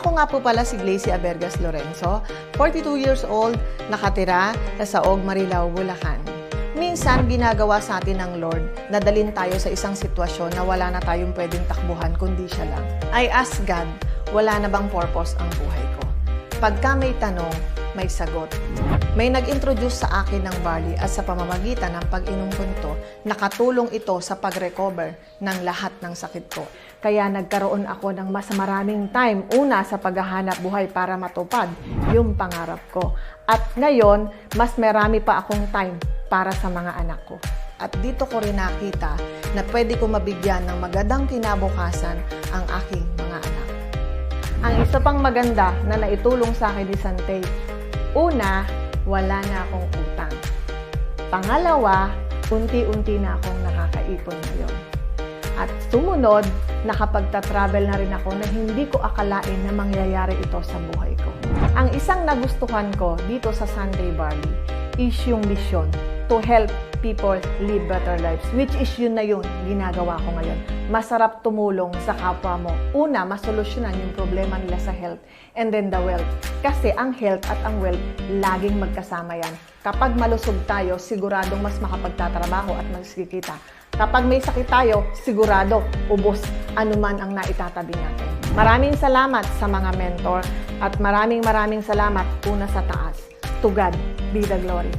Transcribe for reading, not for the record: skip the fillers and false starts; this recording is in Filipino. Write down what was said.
Ako nga po pala si Glacy Abergas Lorenzo, 42 years old, nakatira sa Saog, Marilao, Bulacan. Minsan, ginagawa sa atin ng Lord na dalhin tayo sa isang sitwasyon na wala na tayong pwedeng takbuhan kundi siya lang. I ask God, wala na bang purpose ang buhay ko? Pagka may tanong, may sagot. May nag-introduce sa akin ng barley at sa pamamagitan ng pag-inom ko nito, nakatulong ito sa pag-recover ng lahat ng sakit ko. Kaya nagkaroon ako ng mas maraming time, una sa paghahanap buhay para matupad yung pangarap ko. At ngayon, mas marami pa akong time para sa mga anak ko. At dito ko rin nakita na pwede ko mabigyan ng magandang kinabukasan ang aking mga anak. Ang isa pang maganda na naitulong sa akin ni Sante, una, wala na akong utang. Pangalawa, unti-unti na akong nakakaipon ngayon. At sumunod, nakapagta-travel na rin ako na hindi ko akalain na mangyayari ito sa buhay ko. Ang isang nagustuhan ko dito sa Sunday Barley is yung mission to help people live better lives, which is yun na yun, ginagawa ko ngayon. Masarap tumulong sa kapwa mo. Una, masolusyonan yung problema nila sa health and then the wealth. Kasi ang health at ang wealth, laging magkasama yan. Kapag malusog tayo, siguradong mas makapagtatrabaho at magkikita. Kapag may sakit tayo, sigurado, ubos anuman ang naitatabi natin. Maraming salamat sa mga mentor at maraming salamat una sa taas. To God be the glory.